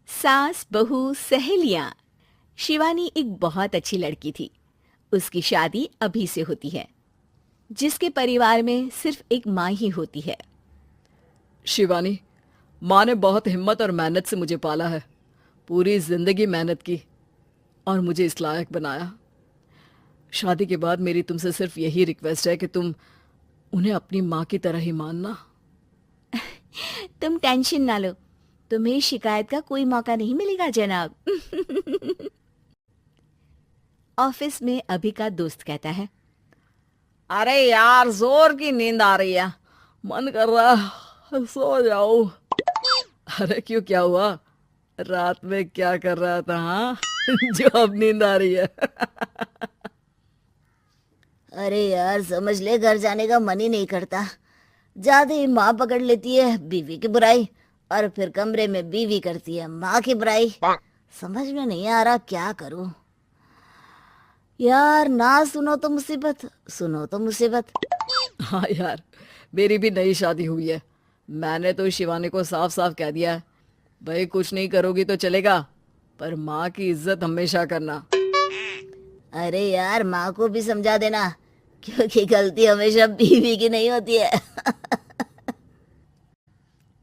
सास बहू सहेलियां। शिवानी एक बहुत अच्छी लड़की थी। उसकी शादी अभी से होती है, जिसके परिवार में सिर्फ एक माँ ही होती है। शिवानी, माँ ने बहुत हिम्मत और मेहनत से मुझे पाला है। पूरी जिंदगी मेहनत की और मुझे इस लायक बनाया। शादी के बाद मेरी तुमसे सिर्फ यही रिक्वेस्ट है कि तुम उन्हें अपनी माँ की तरह ही मानना। तुम टेंशन ना लो, तुम्हें शिकायत का कोई मौका नहीं मिलेगा जनाब। ऑफिस में अभी का दोस्त कहता है, अरे यार, जोर की नींद आ रही है, मन कर रहा है सो जाओ। अरे क्यों, क्या हुआ? रात में क्या कर रहा था? हाँ जो अब नींद आ रही है। अरे यार, समझ ले, घर जाने का मन ही नहीं करता। जाते ही माँ पकड़ लेती है बीवी की बुराई, और फिर कमरे में बीवी करती है माँ की बुराई। समझ में नहीं आ रहा क्या करूं। यार, ना सुनो तो मुसीबत, सुनो तो मुसीबत। हाँ यार, मेरी भी नई शादी हुई है। मैंने तो शिवानी को साफ साफ कह दिया है, भाई कुछ नहीं करोगी तो चलेगा, पर माँ की इज्जत हमेशा करना। अरे यार, माँ को भी समझा देना, क्योंकि गलती हमेशा बीवी की नहीं होती है।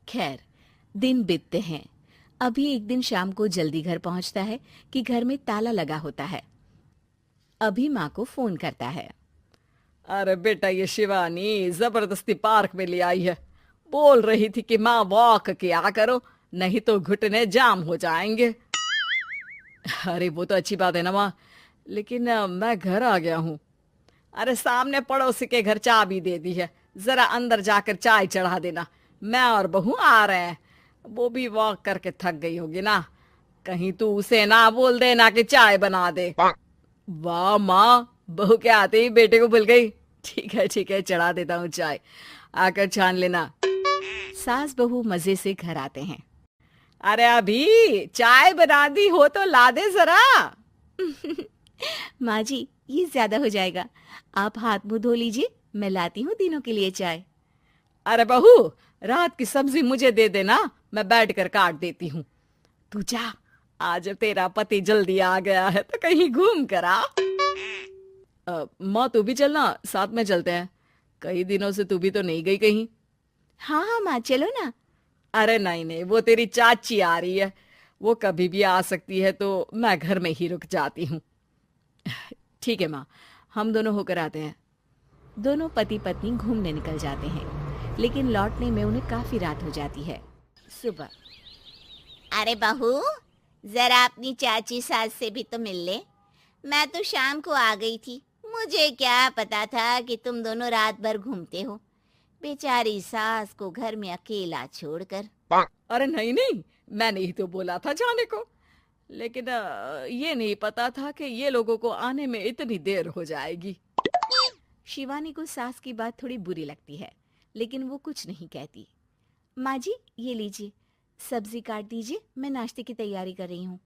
खैर, दिन बीतते हैं। अभी एक दिन शाम को जल्दी घर पहुंचता है कि घर में ताला लगा होता है। अभी माँ को फोन करता है। अरे बेटा, ये शिवानी जबरदस्ती पार्क में ले आई है। बोल रही थी कि माँ वॉक किया करो, नहीं तो घुटने जाम हो जाएंगे। अरे वो तो अच्छी बात है ना माँ, लेकिन मैं घर आ गया हूँ। अरे सामने पड़ोसी के घर चाबी दे दी है, जरा अंदर जाकर चाय चढ़ा देना। मैं और बहू आ रहे हैं। वो भी वॉक करके थक गई होगी ना, कहीं तू उसे ना बोल देना कि चाय बना दे। वाह माँ, बहू के आते ही बेटे को भूल गई। ठीक है, चढ़ा देता हूँ चाय, आकर छान लेना। सास बहू मजे से घर आते हैं। अरे अभी चाय बना दी हो तो ला दे जरा। माँ जी, ये ज्यादा हो जाएगा, आप हाथ मुंह धो लीजिए, मैं लाती हूँ तीनों के लिए चाय। अरे बहू, रात की सब्जी मुझे दे देना, मैं बैठ कर काट देती हूँ। तू जा, आज तेरा पति जल्दी आ गया है तो कहीं घूम कर आ। माँ तू भी चलना, साथ में चलते हैं। कई दिनों से तू भी तो नहीं गई कहीं। हाँ हाँ माँ, चलो ना। अरे नहीं नहीं, वो तेरी चाची आ रही है, वो कभी भी आ सकती है, तो मैं घर में ही रुक जाती हूँ। ठीक है माँ, हम दोनों होकर आते हैं। दोनों पति पत्नी घूमने निकल जाते हैं, लेकिन लौटने में उन्हें काफी रात हो जाती है। सुबह, अरे बहू, जरा अपनी चाची सास से भी तो मिल ले। मैं तो शाम को आ गई थी, मुझे क्या पता था कि तुम दोनों रात भर घूमते हो, बेचारी सास को घर में अकेला छोड़कर। अरे नहीं नहीं, मैंने ही तो बोला था जाने को, लेकिन ये नहीं पता था कि ये लोगों को आने में इतनी देर हो जाएगी। शिवानी को सास की बात थोड़ी बुरी लगती है, लेकिन वो कुछ नहीं कहती। माँ जी, ये लीजिए, सब्जी काट दीजिए, मैं नाश्ते की तैयारी कर रही हूँ।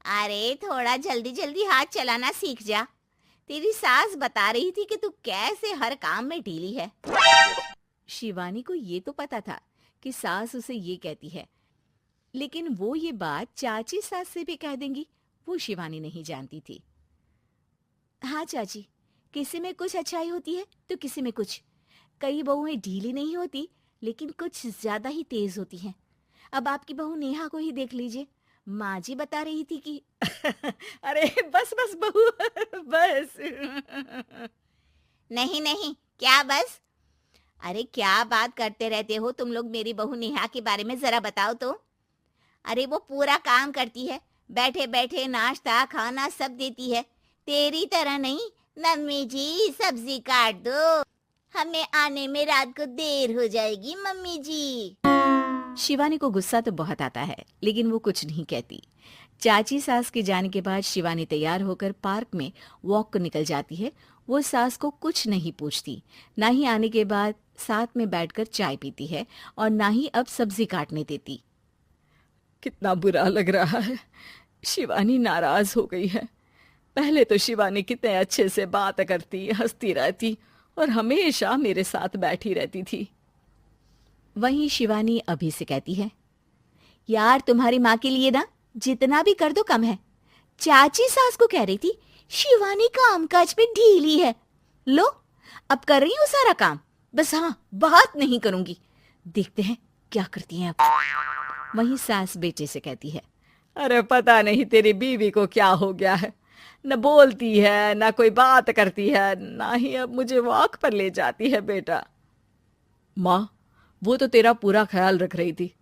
अरे थोड़ा जल्दी जल्दी हाथ चलाना सीख जा। तेरी सास बता रही थी कि तू कैसे हर काम में ढीली है। शिवानी को ये तो पता था कि सास उसे ये कहती है, लेकिन वो ये बात चाची सास से भी कह देंगी, वो शिवानी नहीं जानती थी। हाँ चाची, किसी में कुछ अच्छाई होती है तो किसी में कुछ। कई बहुएं ढीली नहीं होती, लेकिन कुछ ज्यादा ही तेज होती हैं। अब आपकी बहू नेहा को ही देख लीजिए, माँ जी बता रही थी कि अरे बस बस बहू, बस। नहीं नहीं, क्या बस? अरे क्या बात करते रहते हो तुम लोग मेरी बहू नेहा के बारे में, जरा बताओ तो। अरे वो पूरा काम करती है, बैठे बैठे नाश्ता खाना सब देती है। तेरी तरह नहीं, मम्मी जी सब्जी काट दो, हमें आने में रात को देर हो जाएगी मम्मी जी। शिवानी को गुस्सा तो बहुत आता है, लेकिन वो कुछ नहीं कहती। चाची सास के जाने के बाद शिवानी तैयार होकर पार्क में वॉक को निकल जाती है। वो सास को कुछ नहीं पूछती, ना ही आने के बाद साथ में बैठकर चाय पीती है, और ना ही अब सब्जी काटने देती। कितना बुरा लग रहा है, शिवानी नाराज हो गई है। पहले तो शिवानी कितने अच्छे से बात करती, हंसती रहती और हमेशा मेरे साथ बैठी रहती थी। वहीं शिवानी अभी से कहती है, यार तुम्हारी माँ के लिए ना जितना भी कर दो कम है। चाची सास को कह रही थी शिवानी काम काज पे ढीली है। लो अब कर रही हूँ सारा काम, बस हाँ बात नहीं करूंगी। देखते हैं क्या करती हैं अब। वहीं सास बेटे से कहती है, अरे पता नहीं तेरी बीवी को क्या हो गया है, न बोलती है न कोई बात करती है, ना ही अब मुझे वॉक पर ले जाती है बेटा। माँ, वो तो तेरा पूरा ख्याल रख रही थी,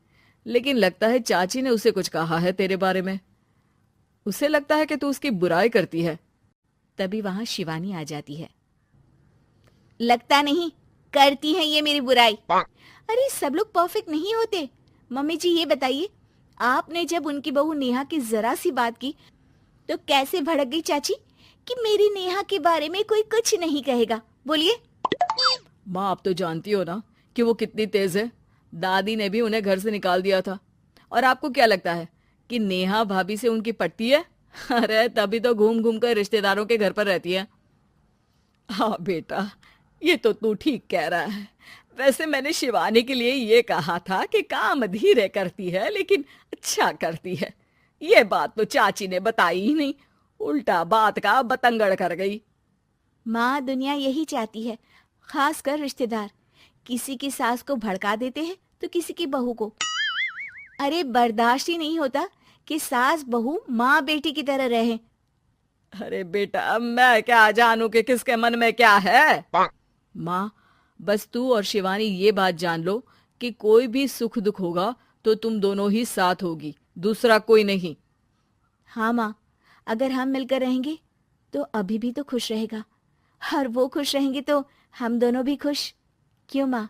लेकिन लगता है चाची ने उसे कुछ कहा है तेरे बारे में। उसे लगता है कि तू उसकी बुराई करती है। तभी वहां शिवानी आ जाती है। लगता नहीं, करती है ये मेरी बुराई। अरे सब लोग परफेक्ट नहीं होते। मम्मी जी ये बताइए, आपने जब उनकी बहू नेहा की जरा सी बात की तो कैसे भड़क गई चाची कि मेरी नेहा के बारे में कोई कुछ नहीं कहेगा। बोलिए। माँ, आप तो जानती हो ना कि वो कितनी तेज है। दादी ने भी उन्हें घर से निकाल दिया था। और आपको क्या लगता है कि नेहा भाभी से उनकी पटती है? अरे तभी तो घूम घूम कर रिश्तेदारों के घर पर रहती है। हाँ बेटा, ये तो तू ठीक कह रहा है। वैसे मैंने शिवानी के लिए ये कहा था कि काम धीरे करती है लेकिन अच्छा करती है। ये बात तो चाची ने बताई ही नहीं, उल्टा बात का बतंगड़ कर गई। माँ, दुनिया यही चाहती है, खासकर रिश्तेदार। किसी की सास को भड़का देते हैं तो किसी की बहू को। अरे बर्दाश्त ही नहीं होता कि सास बहू माँ बेटी की तरह रहे। अरे बेटा, मैं क्या जानूं कि किसके मन में क्या है। माँ, बस तू और शिवानी ये बात जान लो कि कोई भी सुख दुख होगा तो तुम दोनों ही साथ होगी, दूसरा कोई नहीं। हाँ माँ, अगर हम मिलकर रहेंगे तो अभी भी तो खुश रहेगा, और वो खुश रहेंगे तो हम दोनों भी खुश। क्यों माँ?